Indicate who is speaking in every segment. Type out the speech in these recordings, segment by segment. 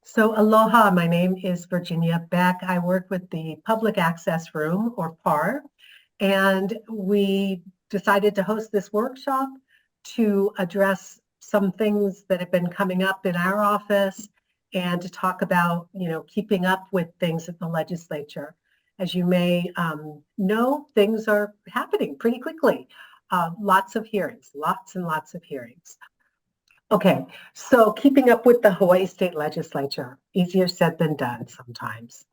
Speaker 1: So aloha, my name is Virginia Beck. I work with the Public Access Room, or PAR, and we decided to host this workshop to address some things that have been coming up in our office and to talk about, keeping up with things at the legislature. As you may know, things are happening pretty quickly. Lots of hearings, lots and lots of hearings. Okay, so keeping up with the Hawaii State Legislature, easier said than done sometimes.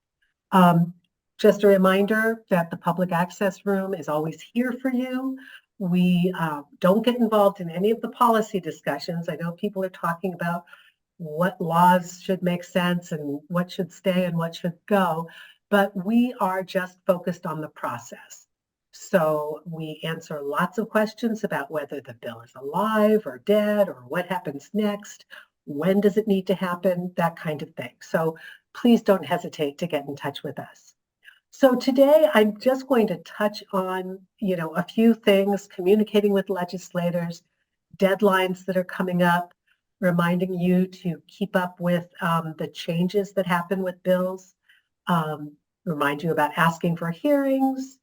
Speaker 1: Um, just a reminder that the public access room is always here for you. We don't get involved in any of the policy discussions. I know people are talking about what laws should make sense and what should stay and what should go, but we are just focused on the process. So we answer lots of questions about whether the bill is alive or dead or what happens next, when does it need to happen, that kind of thing. So please don't hesitate to get in touch with us. So today I'm just going to touch on, a few things, communicating with legislators, deadlines that are coming up, reminding you to keep up with the changes that happen with bills, remind you about asking for hearings,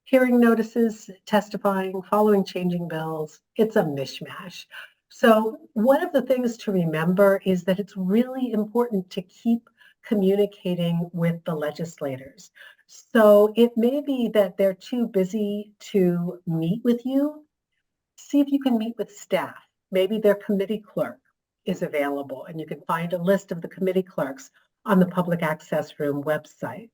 Speaker 1: hearing notices, testifying, following changing bills. It's a mishmash. So one of the things to remember is that it's really important to keep communicating with the legislators. So it may be that they're too busy to meet with you. See if you can meet with staff. Maybe their committee clerk is available, and you can find a list of the committee clerks on the Public Access Room website.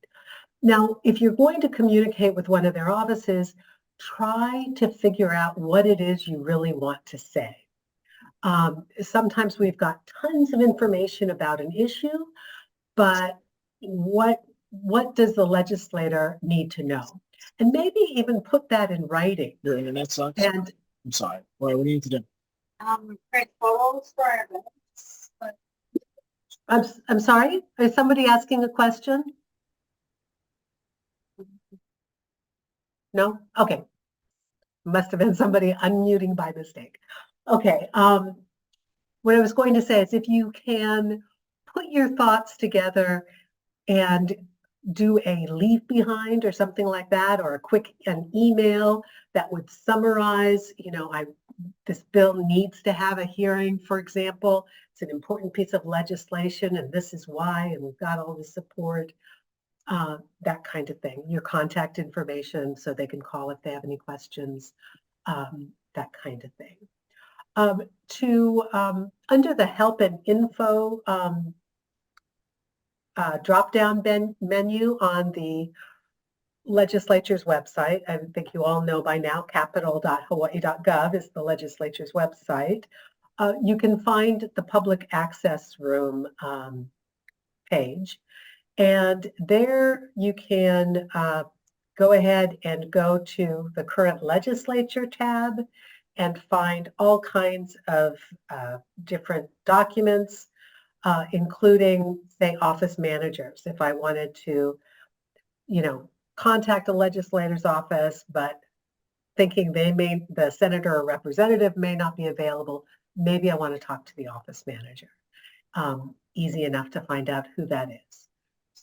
Speaker 1: Now, if you're going to communicate with one of their offices, try to figure out what it is you really want to say. Sometimes we've got tons of information about an issue, but what does the legislator need to know? And maybe even put that in writing.
Speaker 2: Your internet sucks.
Speaker 1: And
Speaker 2: I'm sorry. What do you need to do?
Speaker 3: Create photos for our events.
Speaker 1: I'm sorry, is somebody asking a question? No? Okay. Must have been somebody unmuting by mistake. Okay. What I was going to say is if you can put your thoughts together and do a leave behind or something like that, or an email that would summarize, this bill needs to have a hearing, for example. It's an important piece of legislation and this is why, and we've got all the support. That kind of thing, your contact information so they can call if they have any questions, that kind of thing. Under the help and info drop-down menu on the legislature's website, I think you all know by now, capitol.hawaii.gov is the legislature's website. You can find the public access room page. And there you can go ahead and go to the current legislature tab and find all kinds of different documents, including, say, office managers. If I wanted to, contact a legislator's office, but thinking the senator or representative may not be available, maybe I want to talk to the office manager. Easy enough to find out who that is.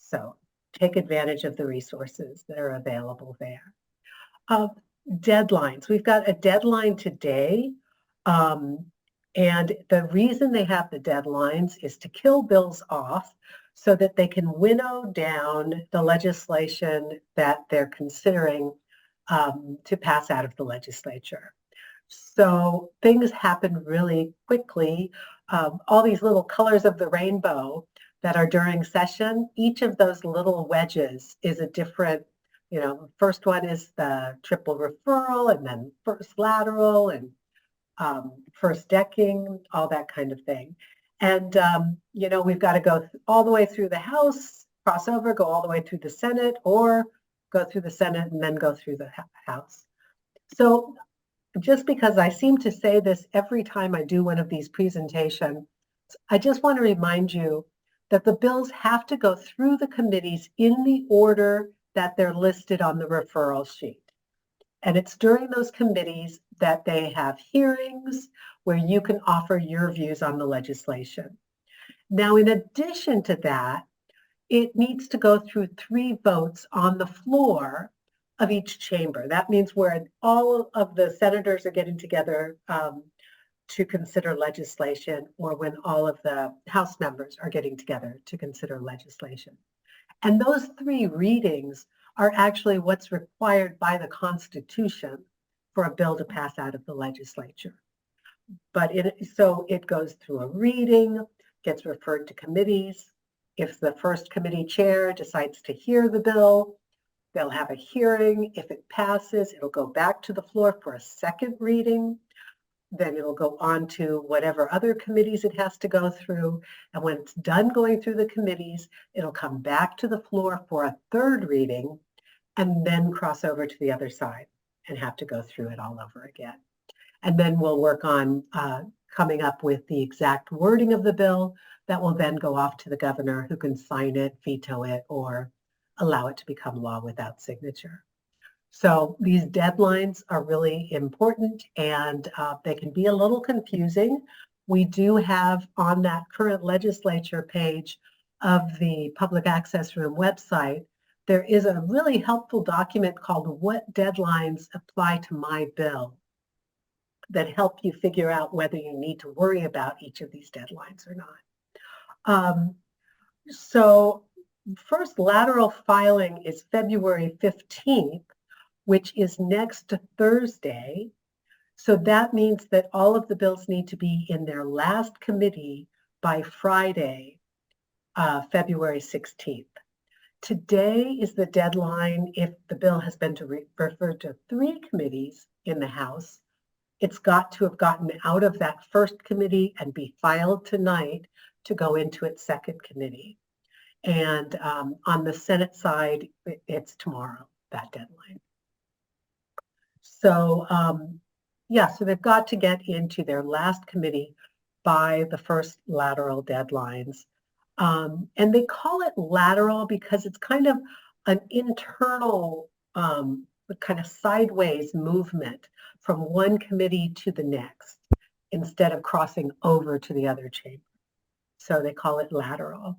Speaker 1: So take advantage of the resources that are available there. Deadlines. We've got a deadline today. And the reason they have the deadlines is to kill bills off so that they can winnow down the legislation that they're considering to pass out of the legislature. So things happen really quickly. All these little colors of the rainbow that are during session, each of those little wedges is a different, first one is the triple referral and then first lateral and first decking, all that kind of thing. And, we've got to go all the way through the House, cross over, go all the way through the Senate, or go through the Senate and then go through the House. So just because I seem to say this every time I do one of these presentations, I just want to remind you that the bills have to go through the committees in the order that they're listed on the referral sheet. And it's during those committees that they have hearings where you can offer your views on the legislation. Now, in addition to that, it needs to go through 3 votes on the floor of each chamber. That means where all of the senators are getting together to consider legislation, or when all of the House members are getting together to consider legislation. And those 3 readings are actually what's required by the Constitution for a bill to pass out of the legislature. But so it goes through a reading, gets referred to committees. If the first committee chair decides to hear the bill, they'll have a hearing. If it passes, it'll go back to the floor for a second reading. Then it'll go on to whatever other committees it has to go through. And when it's done going through the committees, it'll come back to the floor for a third reading and then cross over to the other side and have to go through it all over again. And then we'll work on coming up with the exact wording of the bill that will then go off to the governor, who can sign it, veto it, or allow it to become law without signature. So these deadlines are really important, and they can be a little confusing. We do have on that current legislature page of the Public Access Room website, there is a really helpful document called "What Deadlines Apply to My Bill?" that help you figure out whether you need to worry about each of these deadlines or not. So first lateral filing is February 15th, which is next Thursday. So that means that all of the bills need to be in their last committee by Friday, February 16th. Today is the deadline if the bill has been referred to 3 committees in the House. It's got to have gotten out of that first committee and be filed tonight to go into its second committee. And on the Senate side, it's tomorrow, that deadline. So yeah, so they've got to get into their last committee by the first lateral deadlines. And they call it lateral because it's kind of an internal kind of sideways movement from one committee to the next instead of crossing over to the other chamber. So they call it lateral.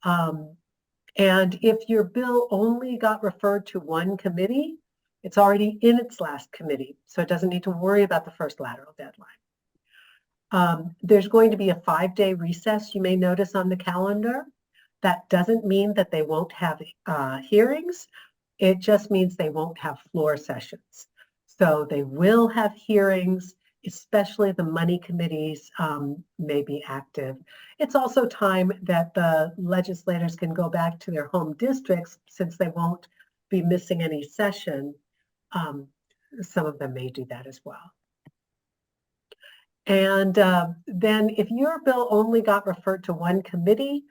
Speaker 1: And if your bill only got referred to one committee, it's already in its last committee, so it doesn't need to worry about the first lateral deadline. There's going to be a 5-day recess, you may notice on the calendar. That doesn't mean that they won't have hearings. It just means they won't have floor sessions. So they will have hearings, especially the money committees may be active. It's also time that the legislators can go back to their home districts, since they won't be missing any session. Some of them may do that as well. And then if your bill only got referred to one committee,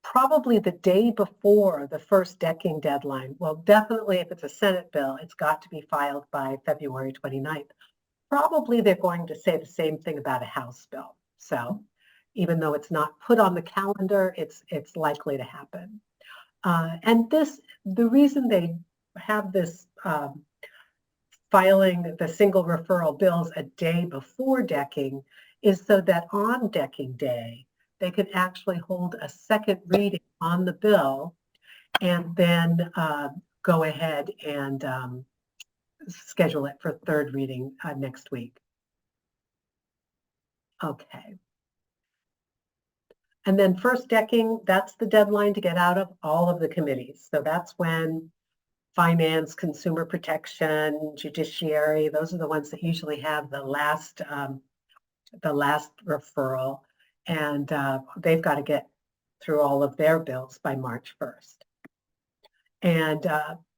Speaker 1: probably the day before the first decking deadline, well, definitely if it's a Senate bill, it's got to be filed by February 29th. Probably they're going to say the same thing about a House bill. So even though it's not put on the calendar, it's likely to happen. And the reason they have this filing the single referral bills a day before decking is so that on decking day, they can actually hold a second reading on the bill and then go ahead and schedule it for third reading next week. Okay. And then first decking, that's the deadline to get out of all of the committees. So that's when Finance, Consumer Protection, Judiciary, those are the ones that usually have the last referral, and they've got to get through all of their bills by March 1st. And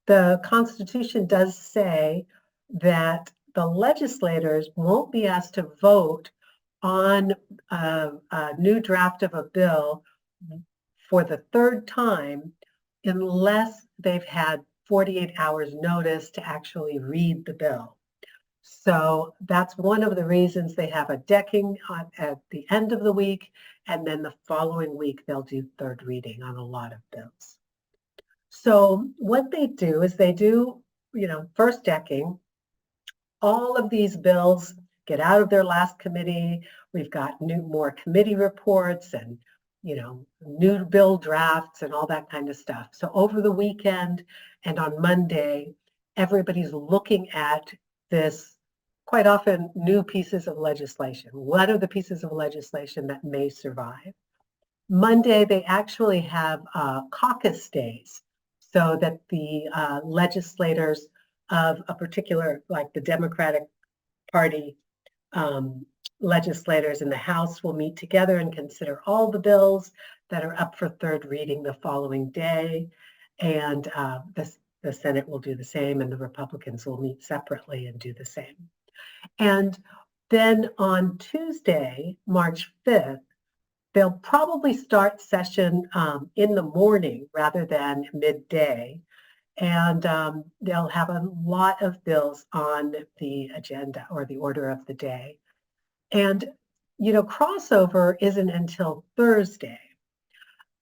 Speaker 1: the Constitution does say that the legislators won't be asked to vote on a new draft of a bill for the third time unless they've had 48 hours notice to actually read the bill. So that's one of the reasons they have a decking at the end of the week, and then the following week they'll do third reading on a lot of bills. So what they do is they do, first decking. All of these bills get out of their last committee. We've got more committee reports and, new bill drafts and all that kind of stuff. So over the weekend and on Monday, everybody's looking at this quite often new pieces of legislation. What are the pieces of legislation that may survive? Monday, they actually have caucus days so that the legislators of a particular, like the Democratic Party legislators in the House will meet together and consider all the bills that are up for third reading the following day. And the Senate will do the same, and the Republicans will meet separately and do the same. And then on Tuesday, March 5th, they'll probably start session in the morning rather than midday. And they'll have a lot of bills on the agenda or the order of the day. And, crossover isn't until Thursday,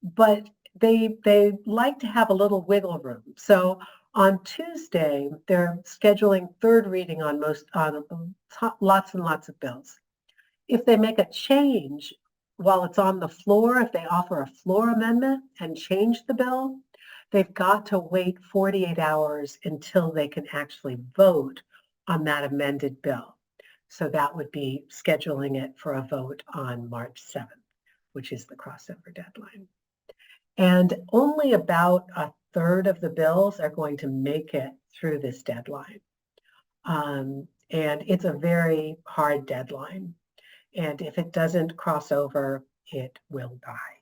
Speaker 1: but they like to have a little wiggle room. So on Tuesday, they're scheduling third reading on lots and lots of bills. If they make a change while it's on the floor, if they offer a floor amendment and change the bill, they've got to wait 48 hours until they can actually vote on that amended bill. So that would be scheduling it for a vote on March 7th, which is the crossover deadline. And only about a third of the bills are going to make it through this deadline. And it's a very hard deadline. And if it doesn't cross over, it will die.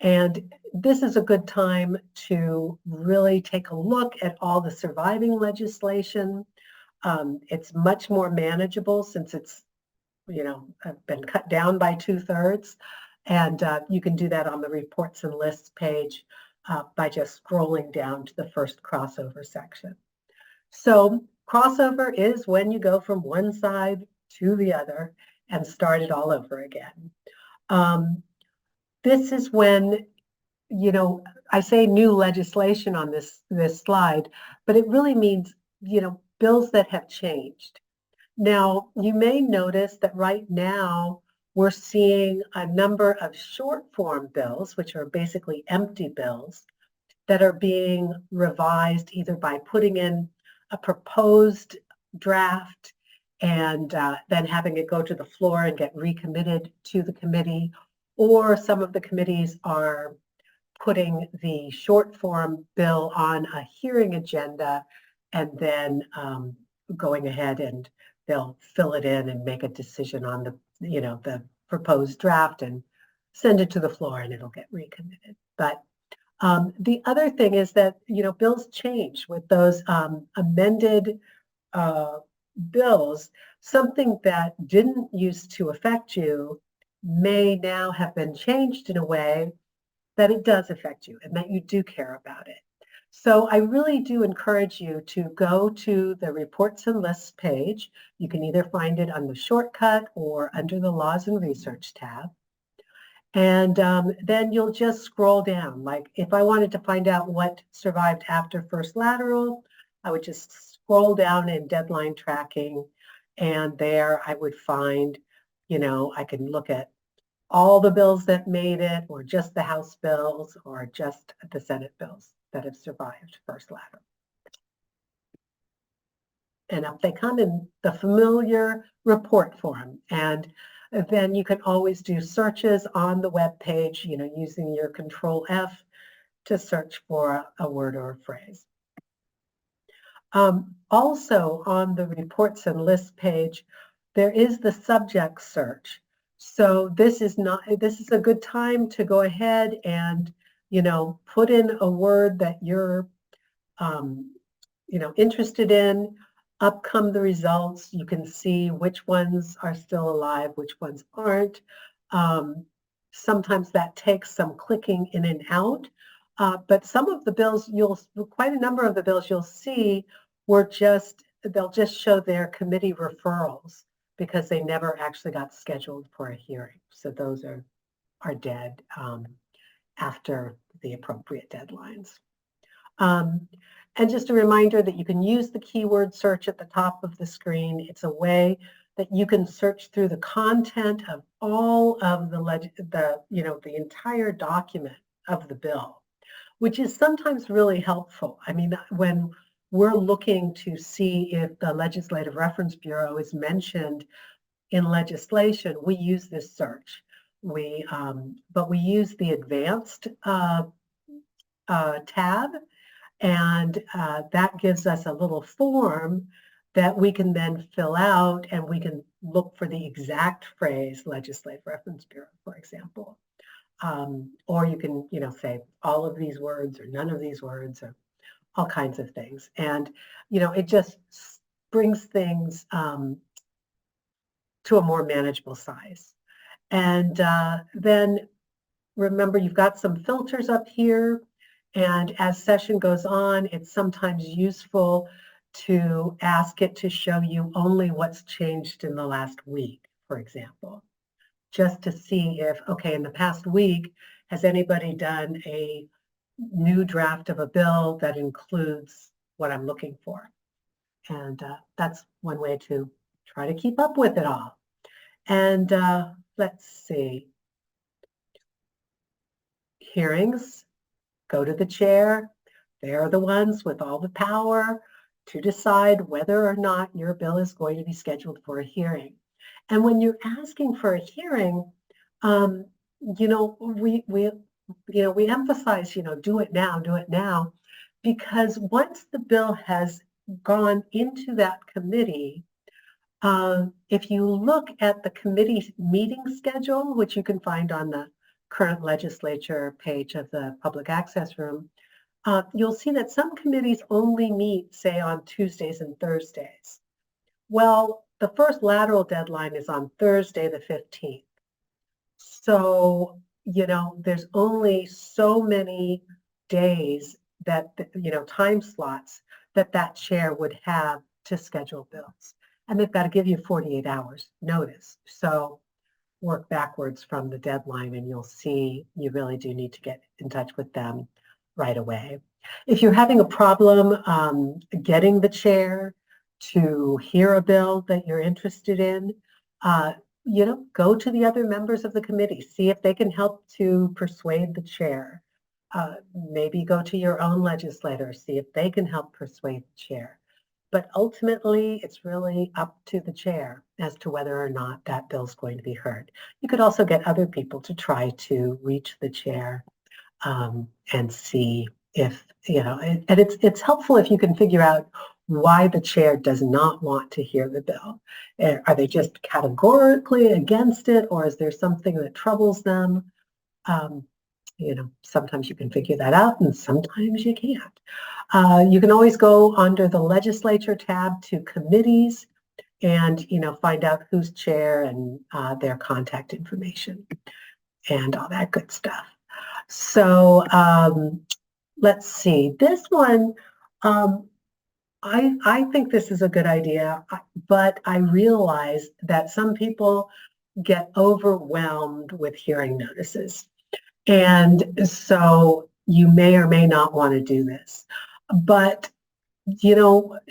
Speaker 1: And this is a good time to really take a look at all the surviving legislation. It's much more manageable since it's, been cut down by 2/3. And you can do that on the reports and lists page by just scrolling down to the first crossover section. So crossover is when you go from one side to the other and start it all over again. This is when, I say new legislation on this slide, but it really means, bills that have changed. Now, you may notice that right now we're seeing a number of short form bills, which are basically empty bills, that are being revised either by putting in a proposed draft and then having it go to the floor and get recommitted to the committee, or some of the committees are putting the short form bill on a hearing agenda and then going ahead and they'll fill it in and make a decision on the proposed draft and send it to the floor and it'll get recommitted. But the other thing is that, bills change with those amended bills. Something that didn't used to affect you may now have been changed in a way that it does affect you and that you do care about it. So I really do encourage you to go to the reports and lists page. You can either find it on the shortcut or under the laws and research tab. And then you'll just scroll down. Like if I wanted to find out what survived after first lateral, I would just scroll down in deadline tracking. And there I would find, I can look at all the bills that made it, or just the House bills, or just the Senate bills that have survived first lateral. And up they come in the familiar report form. And then you can always do searches on the web page, using your Control F to search for a word or a phrase. Also on the reports and lists page, there is the subject search. So this is a good time to go ahead and, put in a word that you're, interested in. Up come the results. You can see which ones are still alive, which ones aren't. Sometimes that takes some clicking in and out. But some of the bills, quite a number of the bills you'll see they'll just show their committee referrals because they never actually got scheduled for a hearing. So those are dead after the appropriate deadlines. And just a reminder that you can use the keyword search at the top of the screen. It's a way that you can search through the content of all of the entire document of the bill, which is sometimes really helpful. I mean, when we're looking to see if the Legislative Reference Bureau is mentioned in legislation, we use this search. But we use the advanced tab, and that gives us a little form that we can then fill out, and we can look for the exact phrase Legislative Reference Bureau, for example. Or you can, say all of these words or none of these words or all kinds of things. And, it just brings things to a more manageable size. And then remember, you've got some filters up here. And as session goes on, it's sometimes useful to ask it to show you only what's changed in the last week, for example, just to see if, okay, in the past week, has anybody done a new draft of a bill that includes what I'm looking for? And that's one way to try to keep up with it all. And let's see. Hearings, go to the chair. They're the ones with all the power to decide whether or not your bill is going to be scheduled for a hearing. And when you're asking for a hearing, we emphasize, do it now, because once the bill has gone into that committee, if you look at the committee meeting schedule, which you can find on the current legislature page of the public access room, you'll see that some committees only meet, say, on Tuesdays and Thursdays. Well, the first lateral deadline is on Thursday, the 15th. So, there's only so many days that, time slots that chair would have to schedule bills. And they've got to give you 48 hours notice. So work backwards from the deadline and you'll see you really do need to get in touch with them right away. If you're having a problem getting the chair to hear a bill that you're interested in, go to the other members of the committee, see if they can help to persuade the chair. Maybe go to your own legislator, see if they can help persuade the chair. But ultimately, it's really up to the chair as to whether or not that bill's going to be heard. You could also get other people to try to reach the chair and see if, and it's helpful if you can figure out why the chair does not want to hear the bill. Are they just categorically against it, or is there something that troubles them? Sometimes you can figure that out and sometimes you can't. You can always go under the legislature tab to committees and, find out who's chair and their contact information and all that good stuff. So let's see, this one, I think this is a good idea, but I realize that some people get overwhelmed with hearing notices. And so you may or may not want to do this. But,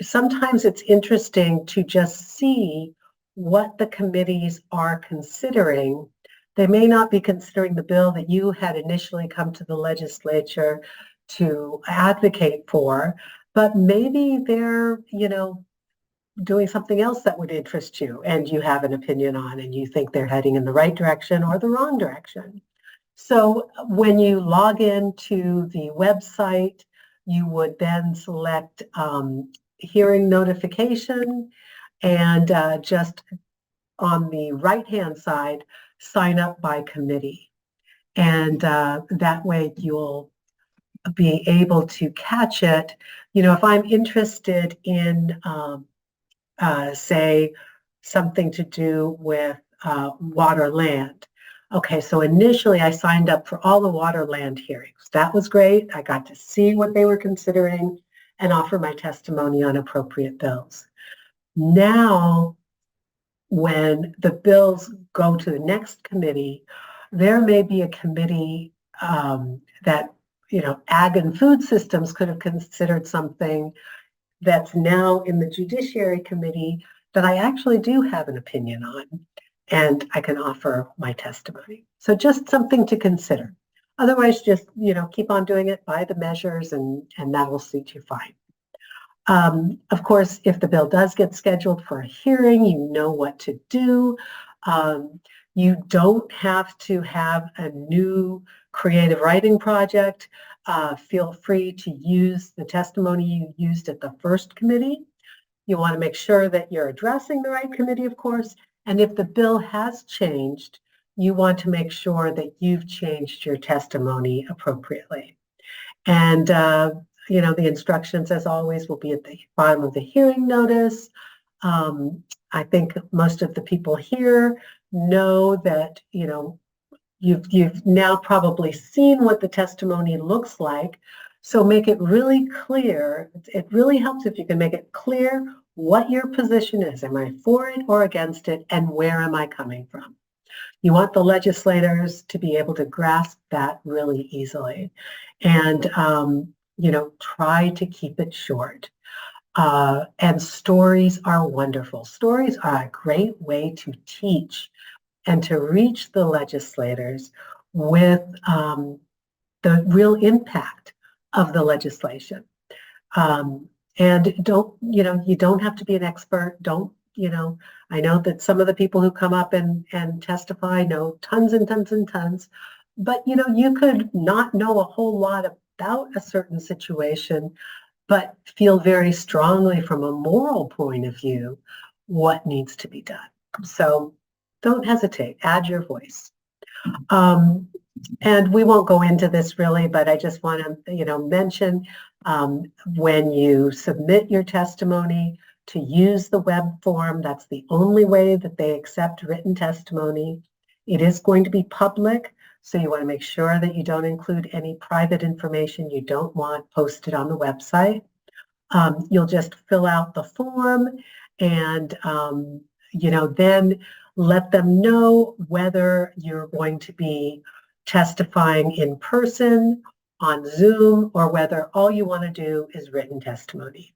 Speaker 1: sometimes it's interesting to just see what the committees are considering. They may not be considering the bill that you had initially come to the legislature to advocate for, but maybe they're, doing something else that would interest you and you have an opinion on and you think they're heading in the right direction or the wrong direction. So when you log into the website, you would then select hearing notification and just on the right-hand side, sign up by committee. And that way you'll be able to catch it. If I'm interested in, say, something to do with water land. Okay, so initially I signed up for all the water land hearings. That was great. I got to see what they were considering and offer my testimony on appropriate bills. Now, when the bills go to the next committee, there may be a committee that, Ag and Food Systems could have considered something that's now in the Judiciary Committee that I actually do have an opinion on. and I can offer my testimony. So just something to consider. Otherwise, just, keep on doing it by the measures and that will suit you fine. Of course, if the bill does get scheduled for a hearing, you know what to do. You don't have to have a new creative writing project. Feel free to use the testimony you used at the first committee. You want to make sure that you're addressing the right committee, of course. And if the bill has changed, you want to make sure that you've changed your testimony appropriately. And, the instructions, as always, will be at the bottom of the hearing notice. I think most of the people here know that, you've now probably seen what the testimony looks like. So make it really clear. It really helps if you can make it clear what your position is. Am I for it or against it? And where am I coming from? You want the legislators to be able to grasp that really easily. And, try to keep it short. And stories are wonderful. Stories are a great way to teach and to reach the legislators with the real impact of the legislation. And you don't have to be an expert. I know that some of the people who come up and testify know tons and tons and tons, but you could not know a whole lot about a certain situation, but feel very strongly from a moral point of view what needs to be done. So don't hesitate, add your voice. And we won't go into this really, but I just want to, mention when you submit your testimony to use the web form. That's the only way that they accept written testimony. It is going to be public, so you want to make sure that you don't include any private information you don't want posted on the website. You'll just fill out the form and, then let them know whether you're going to be testifying in person, on Zoom, or whether all you want to do is written testimony.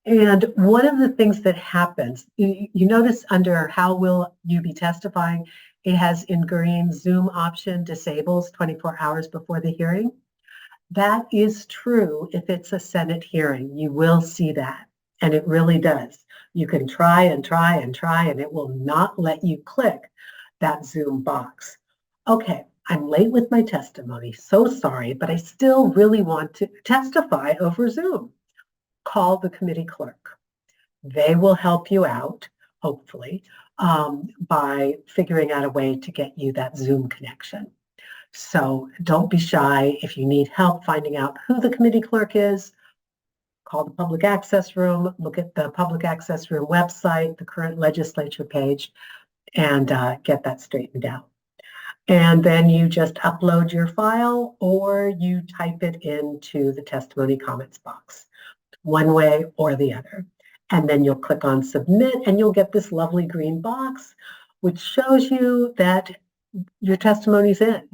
Speaker 1: And one of the things that happens, you notice under how will you be testifying, it has in green Zoom option disables 24 hours before the hearing. That is true if it's a Senate hearing. You will see that, and it really does. You can try and try and try, and it will not let you click that Zoom box. Okay, I'm late with my testimony. So sorry, but I still really want to testify over Zoom. Call the committee clerk. They will help you out, hopefully, by figuring out a way to get you that Zoom connection. So don't be shy. If you need help finding out who the committee clerk is, call the public access room, look at the public access room website, the current legislature page, and get that straightened out. And then you just upload your file or you type it into the testimony comments box, one way or the other. And then you'll click on submit and you'll get this lovely green box, which shows you that your testimony's in.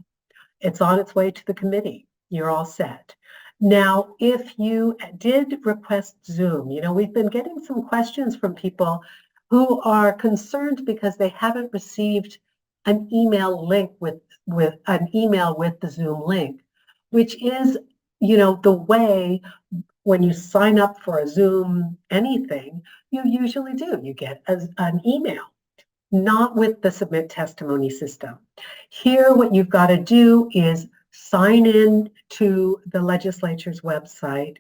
Speaker 1: It's on its way to the committee. You're all set. Now, if you did request Zoom, we've been getting some questions from people who are concerned because they haven't received an email link with an email with the Zoom link, which is, the way when you sign up for a Zoom anything, you usually do. You get an email. Not with the submit testimony system. Here, what you've got to do is sign in to the legislature's website,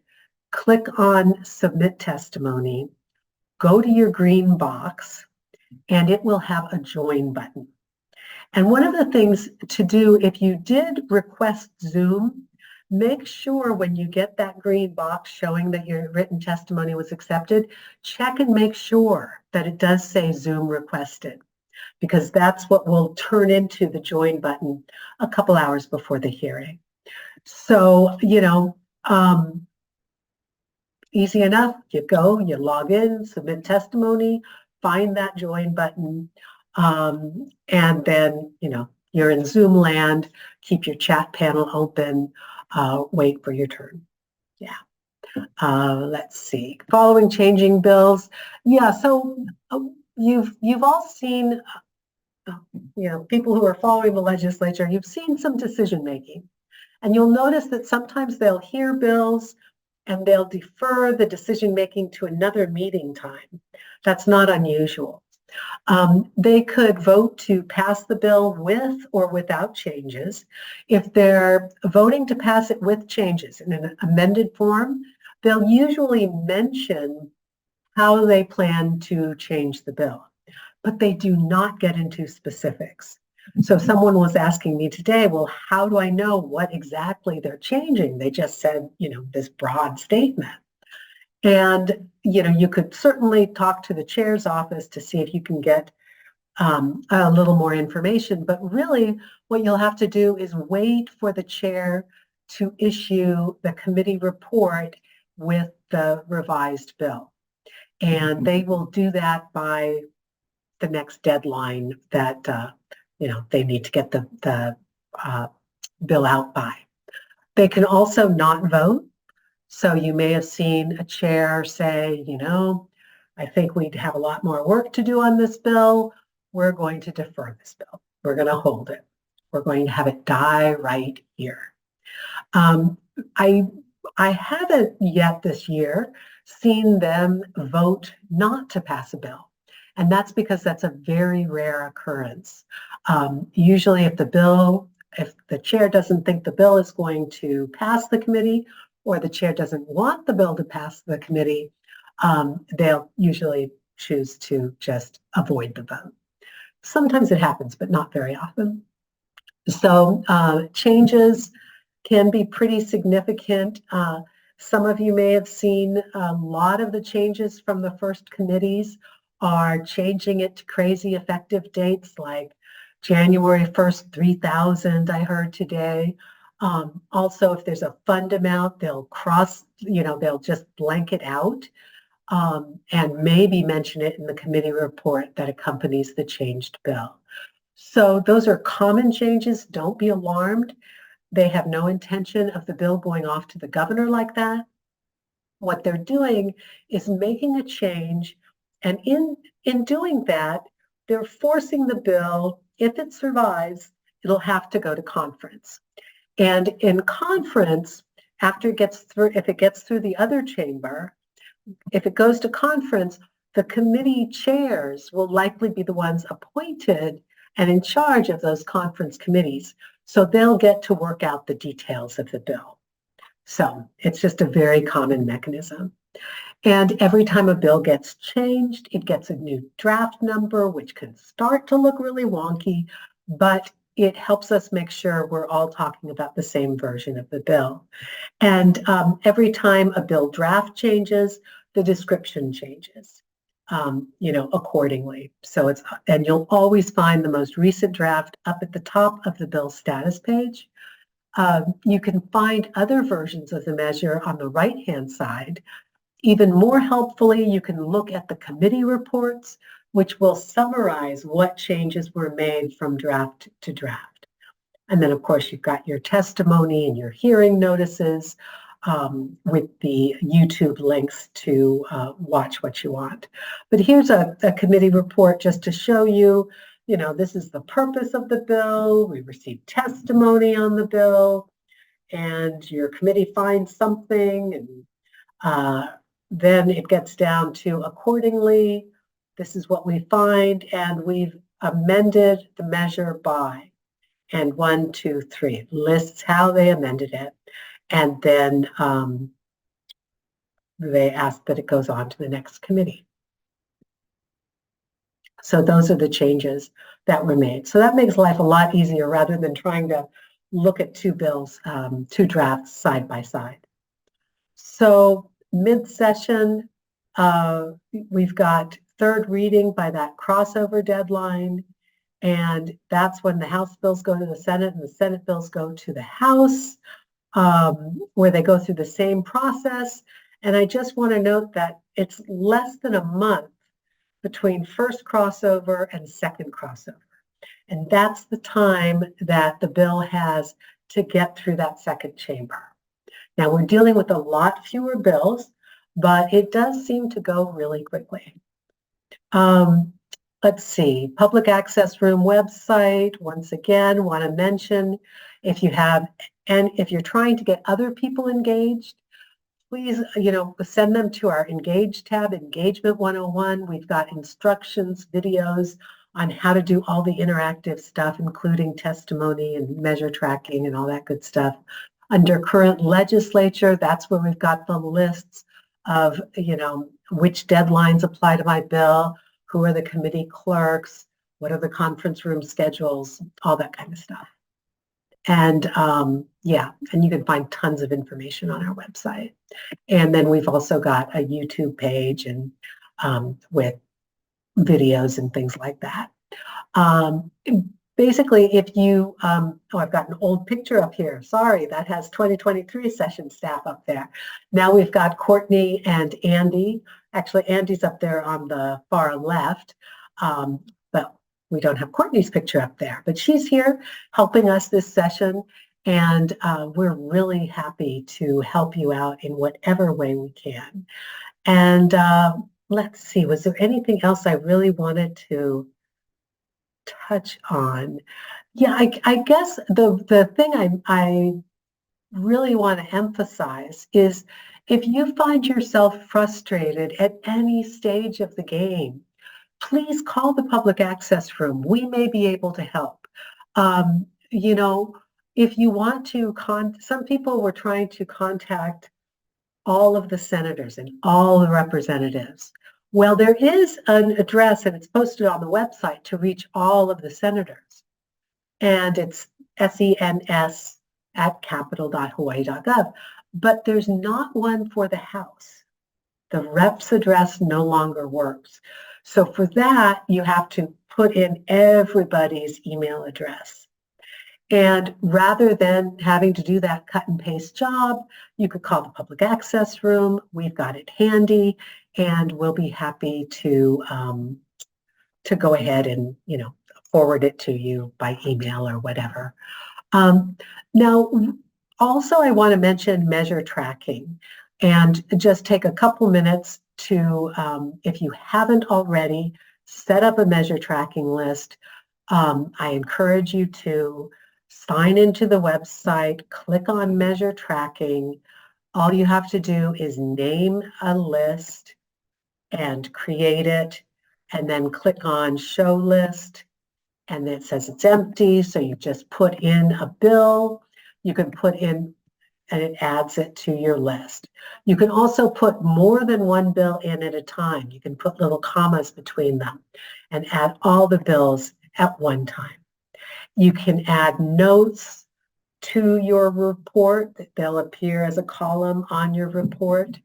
Speaker 1: click on submit testimony, go to your green box, and it will have a join button. And one of the things to do if you did request Zoom, make sure when you get that green box showing that your written testimony was accepted, check and make sure that it does say Zoom requested, because that's what will turn into the join button a couple hours before the hearing. So, easy enough. You go, you log in, submit testimony, find that join button, and then, you're in Zoom land, keep your chat panel open, wait for your turn. Yeah. Let's see. Following changing bills. Yeah, so you've all seen people who are following the legislature, you've seen some decision making. And you'll notice that sometimes they'll hear bills and they'll defer the decision making to another meeting time. That's not unusual. They could vote to pass the bill with or without changes. If they're voting to pass it with changes in an amended form, they'll usually mention how they plan to change the bill, but they do not get into specifics. So someone was asking me today, well, how do I know what exactly they're changing? They just said, this broad statement. And, you could certainly talk to the chair's office to see if you can get a little more information. But really, what you'll have to do is wait for the chair to issue the committee report with the revised bill. And they will do that by the next deadline that, they need to get the bill out by. They can also not vote. So you may have seen a chair say, I think we'd have a lot more work to do on this bill. We're going to defer this bill. We're going to hold it. We're going to have it die right here. I haven't yet this year seen them vote not to pass a bill. And that's because that's a very rare occurrence. Usually if the chair doesn't think the bill is going to pass the committee, or the chair doesn't want the bill to pass the committee, they'll usually choose to just avoid the vote. Sometimes it happens, but not very often. So changes can be pretty significant. Some of you may have seen a lot of the changes from the first committees are changing it to crazy effective dates like January 1st, 3000, I heard today. Also, if there's a fund amount, they'll they'll just blank it out and maybe mention it in the committee report that accompanies the changed bill. So those are common changes. Don't be alarmed. They have no intention of the bill going off to the governor like that. What they're doing is making a change, and in doing that, they're forcing the bill, if it survives, it'll have to go to conference. And in conference, if it gets through the other chamber, if it goes to conference, the committee chairs will likely be the ones appointed and in charge of those conference committees. So they'll get to work out the details of the bill. So it's just a very common mechanism. And every time a bill gets changed, it gets a new draft number, which can start to look really wonky, but it helps us make sure we're all talking about the same version of the bill. And every time a bill draft changes, the description changes, accordingly. So and you'll always find the most recent draft up at the top of the bill status page. You can find other versions of the measure on the right-hand side. Even more helpfully, you can look at the committee reports, which will summarize what changes were made from draft to draft. And then, of course, you've got your testimony and your hearing notices with the YouTube links to watch what you want. But here's a committee report just to show you, this is the purpose of the bill. We received testimony on the bill, and your committee finds something, and then it gets down to accordingly, this is what we find, and we've amended the measure by, and 1, 2, 3, lists how they amended it, and then they ask that it goes on to the next committee. So those are the changes that were made. So that makes life a lot easier rather than trying to look at two bills, two drafts side by side. So mid-session, we've got third reading by that crossover deadline, and that's when the House bills go to the Senate and the Senate bills go to the House, where they go through the same process. And I just want to note that it's less than a month between first crossover and second crossover. And that's the time that the bill has to get through that second chamber. Now, we're dealing with a lot fewer bills, but it does seem to go really quickly. let's see, public access room website. Once again, want to mention if you have, and if you're trying to get other people engaged, please, send them to our Engage tab, Engagement 101. We've got instructions, videos on how to do all the interactive stuff, including testimony and measure tracking and all that good stuff. Under current legislature, that's where we've got the lists of, which deadlines apply to my bill, who are the committee clerks, what are the conference room schedules, all that kind of stuff. And yeah, and you can find tons of information on our website. And then we've also got a YouTube page and with videos and things like that. Basically, if you, oh, I've got an old picture up here. Sorry, that has 2023 session staff up there. Now we've got Courtney and Andy. Actually, Andy's up there on the far left, but we don't have Courtney's picture up there. But she's here helping us this session, and we're really happy to help you out in whatever way we can. And let's see, was there anything else I really wanted to touch on? Yeah, I guess the thing I really want to emphasize is if you find yourself frustrated at any stage of the game, please call the public access room. We may be able to help. If you want to, some people were trying to contact all of the senators and all the representatives. Well, there is an address, and it's posted on the website to reach all of the senators. And it's sens@capitol.hawaii.gov. But there's not one for the House. The rep's address no longer works. So for that, you have to put in everybody's email address. And rather than having to do that cut and paste job, you could call the public access room. We've got it handy, and we'll be happy to go ahead and forward it to you by email or whatever. Now, also I want to mention measure tracking, and just take a couple minutes to, if you haven't already, set up a measure tracking list. I encourage you to sign into the website, click on measure tracking. All you have to do is name a list and create it, and then click on show list, and it says it's empty, so you just put in a bill. You can put in, and it adds it to your list. You can also put more than one bill in at a time. You can put little commas between them and add all the bills at one time. You can add notes to your report. They'll appear as a column on your report.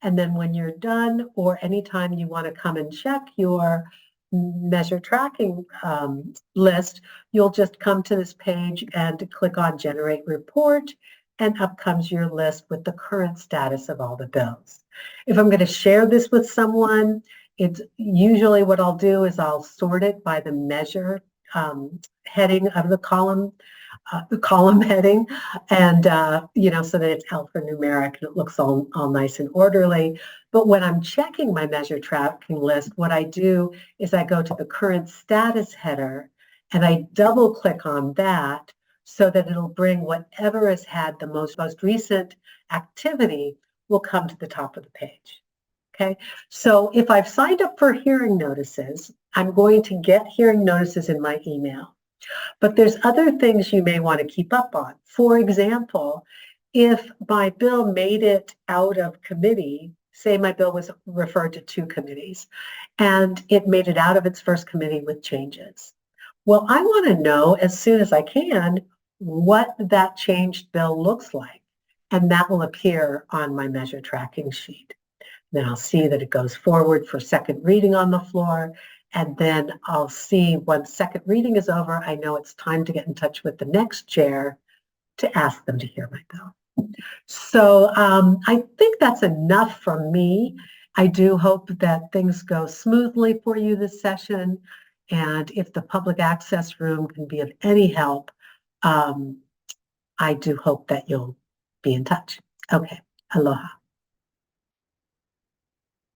Speaker 1: And then when you're done, or anytime you want to come and check your measure tracking list, you'll just come to this page and click on Generate Report, and up comes your list with the current status of all the bills. If I'm going to share this with someone, it's usually what I'll do is I'll sort it by the measure heading of the column heading, and so that it's alphanumeric and it looks all nice and orderly. But when I'm checking my measure tracking list, what I do is I go to the current status header and I double click on that so that it'll bring whatever has had the most recent activity will come to the top of the page. Okay, so if I've signed up for hearing notices, I'm going to get hearing notices in my email. But there's other things you may want to keep up on. For example, if my bill made it out of committee, say my bill was referred to 2 committees, and it made it out of its first committee with changes. Well, I want to know as soon as I can what that changed bill looks like, and that will appear on my measure tracking sheet. Then I'll see that it goes forward for second reading on the floor, and then I'll see once second reading is over, I know it's time to get in touch with the next chair to ask them to hear my bill. So I think that's enough from me. I do hope that things go smoothly for you this session, and if the public access room can be of any help, I do hope that you'll be in touch. Okay, aloha.